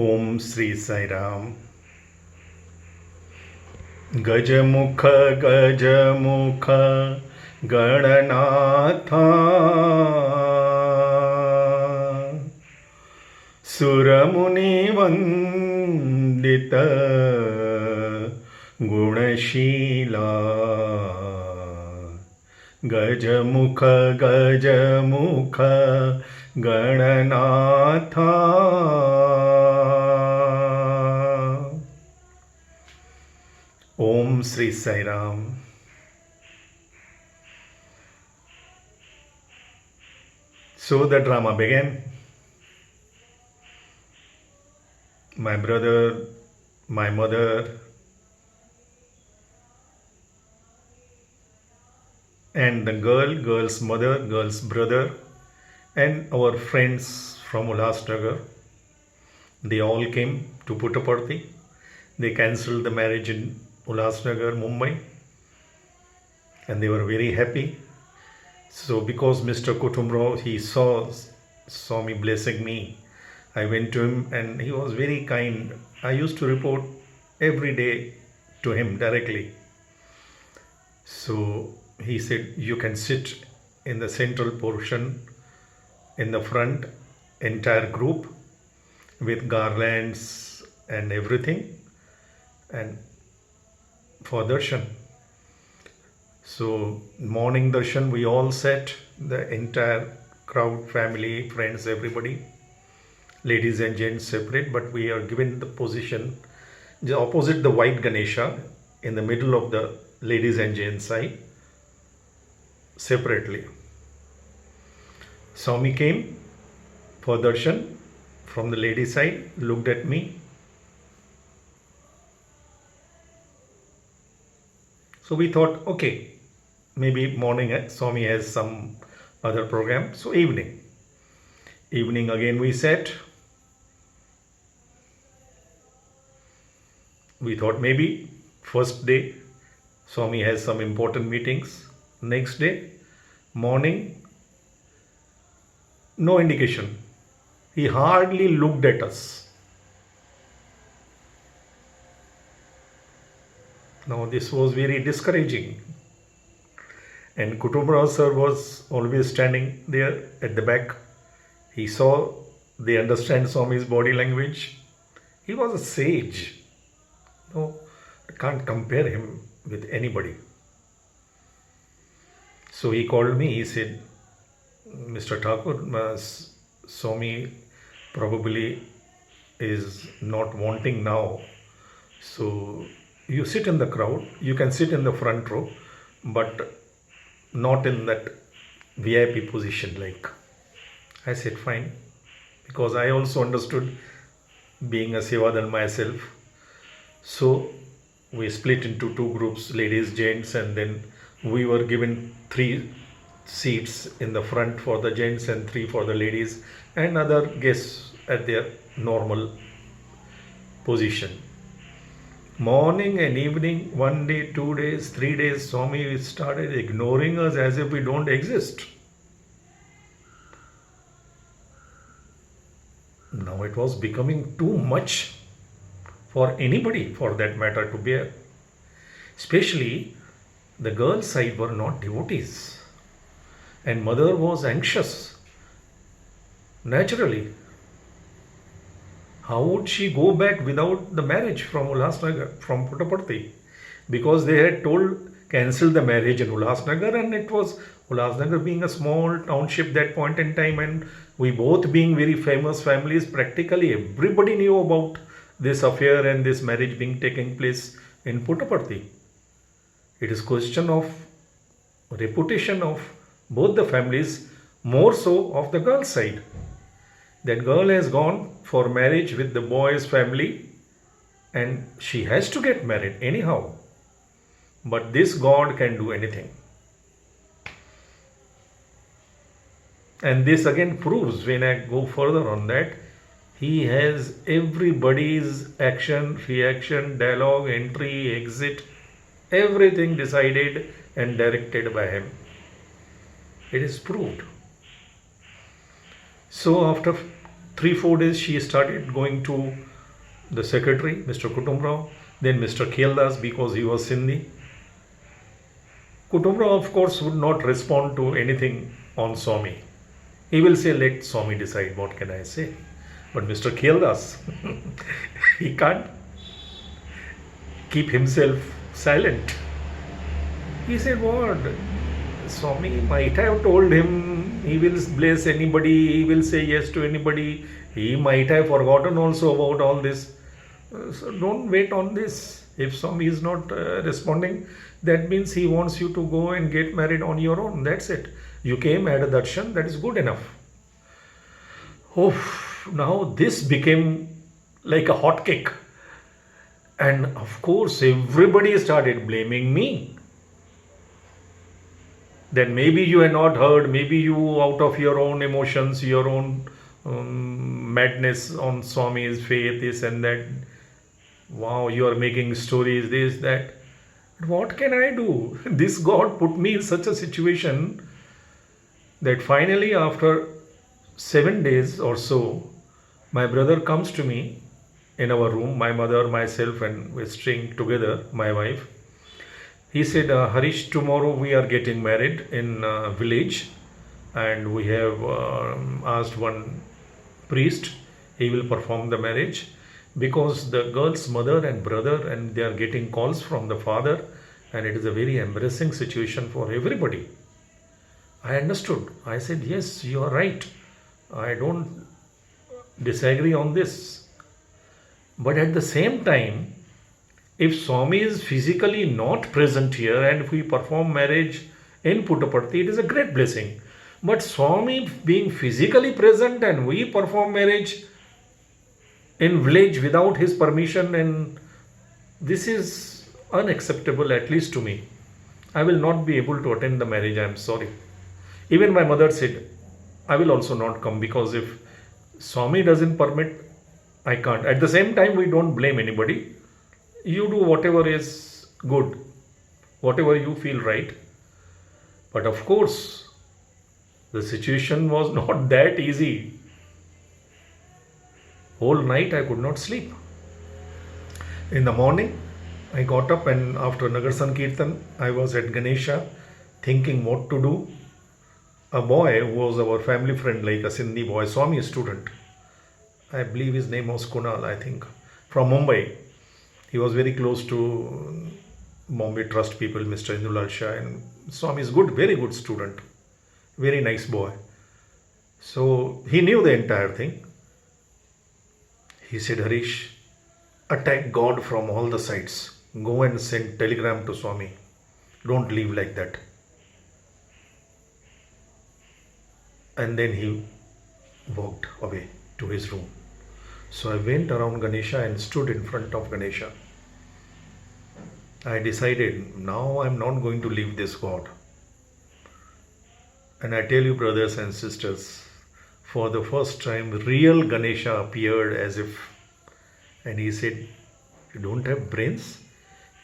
Om Shri Sai Ram. गजमुख गजमुख Gananatha सुरमुनिवन्दित गुणशीला गजमुख गजमुख Gananatha Om Shri Sai Ram. So the drama began. My brother, my mother, and the girl's mother, girl's brother, and our friends from Ulhasnagar, they all came to Puttaparthi. They cancelled the marriage in Ulhasnagar, Mumbai, and they were very happy. So because Mr. Kutumrao, he saw me blessing me, I went to him and he was very kind. I used to report every day to him directly. So he said, you can sit in the central portion in the front, entire group with garlands and everything, and for darshan. So morning darshan, we all sat, the entire crowd, family, friends, everybody, ladies and gents separate, but we are given the position just opposite the white Ganesha, in the middle of the ladies and gents side, separately. Swami came for darshan from the lady side, looked at me. So we thought, okay, maybe morning Swami has some other program. So evening again we sat. We thought maybe first day Swami has some important meetings. Next day morning, no indication. He hardly looked at us. Now this was very discouraging. And Kutumrao sir was always standing there at the back. He saw, they understand Swami's body language. He was a sage. No, I can't compare him with anybody. So he called me, he said, Mr. Thakur, Swami probably is not wanting now. So you sit in the crowd, you can sit in the front row, but not in that VIP position like. I said fine, because I also understood, being a Sevadal myself. So we split into two groups, ladies, gents, and then we were given 3 seats in the front for the gents and 3 for the ladies, and other guests at their normal position. Morning and evening, 1 day, 2 days, 3 days, Swami started ignoring us as if we don't exist. Now it was becoming too much for anybody, for that matter, to bear. Especially the girls' side were not devotees, and mother was anxious. Naturally, how would she go back without the marriage from Ulhasnagar, from Puttaparthi? Because they had cancelled the marriage in Ulhasnagar, and it was Ulhasnagar being a small township that point in time, and we both being very famous families, practically everybody knew about this affair and this marriage being taking place in Puttaparthi. It is question of reputation of both the families, more so of the girl's side. That girl has gone for marriage with the boy's family, and she has to get married anyhow. But this God can do anything. And this again proves, when I go further on that, he has everybody's action, reaction, dialogue, entry, exit, everything decided and directed by him. It is proved. So after 3-4 days she started going to the secretary, Mr. Kutumrao, then Mr. Kheldas because he was Sindhi. Kutumrao, of course, would not respond to anything on Swami. He will say, let Swami decide, what can I say? But Mr. Kheldas, he can't keep himself silent. He said, what? Swami might have told him he will bless anybody, he will say yes to anybody. He might have forgotten also about all this. So don't wait on this. If Swami is not responding, that means he wants you to go and get married on your own. That's it. You came, had a darshan, that is good enough. Oh, now this became like a hot cake. And of course, everybody started blaming me. Then maybe you had not heard, maybe you out of your own emotions, your own madness on Swami's faith, this and that. Wow, you are making stories, this, that. What can I do? This God put me in such a situation that finally, after 7 days or so, my brother comes to me in our room, my mother, myself, and we're staying together, my wife. He said, Harish, tomorrow we are getting married in a village, and we have asked one priest, he will perform the marriage, because the girl's mother and brother, and they are getting calls from the father, and it is a very embarrassing situation for everybody. I understood. I said, yes, you are right. I don't disagree on this. But at the same time, if Swami is physically not present here and if we perform marriage in Puttaparthi, it is a great blessing. But Swami being physically present and we perform marriage in village without his permission, and this is unacceptable, at least to me. I will not be able to attend the marriage, I am sorry. Even my mother said, I will also not come, because if Swami doesn't permit, I can't. At the same time, we don't blame anybody. You do whatever is good, whatever you feel right. But of course, the situation was not that easy. Whole night I could not sleep. In the morning, I got up, and after Nagar Sankirtan, I was at Ganesha thinking what to do. A boy who was our family friend, like a Sindhi boy, Swami student, I believe his name was Kunal, I think, from Mumbai. He was very close to Bombay Trust people, Mr. Indulal Shah, and Swami is good, very good student, very nice boy. So he knew the entire thing. He said, Harish, attack God from all the sides. Go and send telegram to Swami. Don't leave like that. And then he walked away to his room. So I went around Ganesha and stood in front of Ganesha. I decided, now I'm not going to leave this God. And I tell you, brothers and sisters, for the first time, real Ganesha appeared as if, and he said, you don't have brains?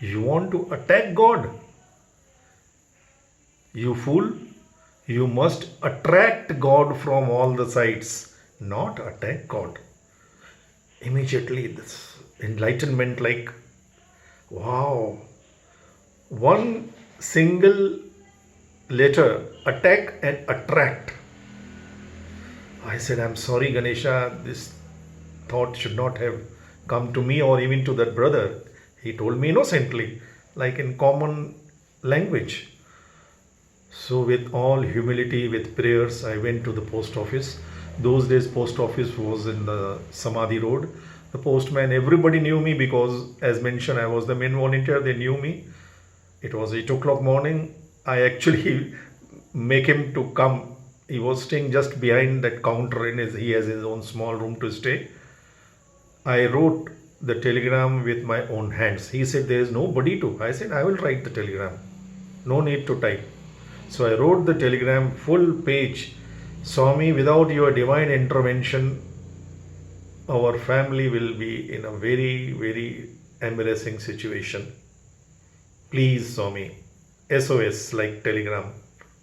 You want to attack God? You fool, you must attract God from all the sides, not attack God. Immediately this enlightenment, like, wow, one single letter, attack and attract. I said, I'm sorry, Ganesha, this thought should not have come to me or even to that brother. He told me innocently, like in common language. So with all humility, with prayers, I went to the post office. Those days post office was in the Samadhi Road. The postman, everybody knew me because, as mentioned, I was the main volunteer. They knew me. It was 8 o'clock morning. I actually make him to come. He was staying just behind that counter. He has his own small room to stay. I wrote the telegram with my own hands. He said, there is nobody to. I said, I will write the telegram. No need to type. So I wrote the telegram, full page. Swami, without your divine intervention, our family will be in a very, very embarrassing situation. Please, Swami, SOS, like telegram,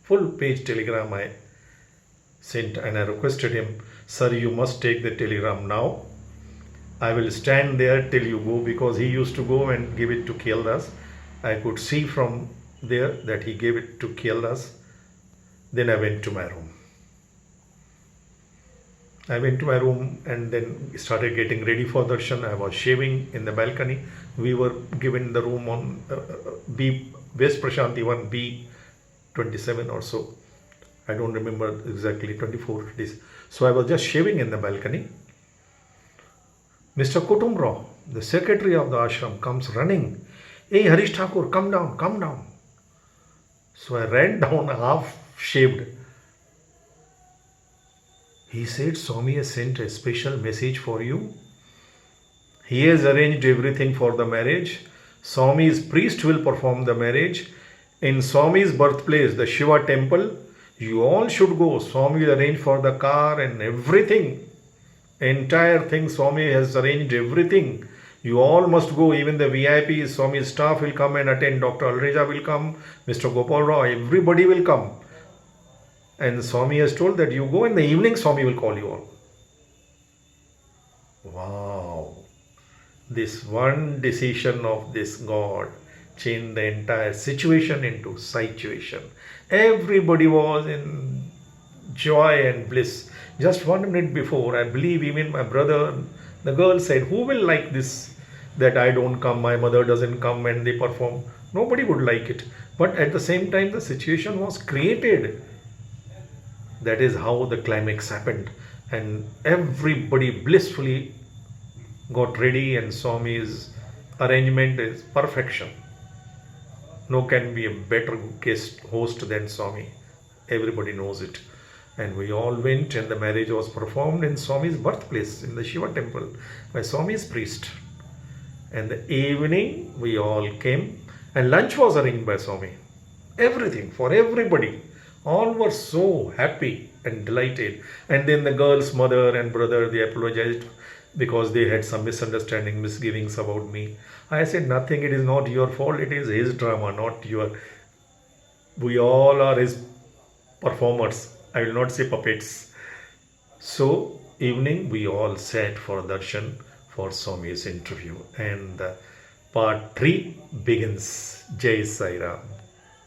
full page telegram I sent, and I requested him. Sir, you must take the telegram now. I will stand there till you go, because he used to go and give it to Kieldas. I could see from there that he gave it to Kieldas. Then I went to my room. I went to my room and then started getting ready for darshan. I was shaving in the balcony. We were given the room on B, West Prashanti 1, B27 or so. I don't remember exactly, 24 days. So I was just shaving in the balcony. Mr. Kutumrao, the secretary of the ashram, comes running. Hey, Harish Thakur, come down, come down. So I ran down, half shaved. He said, Swami has sent a special message for you. He has arranged everything for the marriage. Swami's priest will perform the marriage. In Swami's birthplace, the Shiva temple, you all should go. Swami will arrange for the car and everything. Entire thing, Swami has arranged everything. You all must go, even the VIPs, Swami's staff will come and attend. Dr. Alreja will come, Mr. Gopal Rao, everybody will come. And Swami has told that you go in the evening, Swami will call you all. Wow. This one decision of this God changed the entire situation into situation. Everybody was in joy and bliss. Just 1 minute before, I believe even my brother, the girl said, who will like this, that I don't come, my mother doesn't come and they perform? Nobody would like it. But at the same time, the situation was created. That is how the climax happened. And everybody blissfully got ready, and Swami's arrangement is perfection. No can be a better guest host than Swami. Everybody knows it. And we all went, and the marriage was performed in Swami's birthplace, in the Shiva temple, by Swami's priest. And the evening we all came, and lunch was arranged by Swami. Everything for everybody. All were so happy and delighted. And then the girl's mother and brother, they apologized because they had some misunderstanding, misgivings about me. I said, nothing, it is not your fault, it is his drama, not your. We all are his performers. I will not say puppets. So, evening we all sat for darshan for Swami's interview. And part 3 begins. Jai Sai Ram.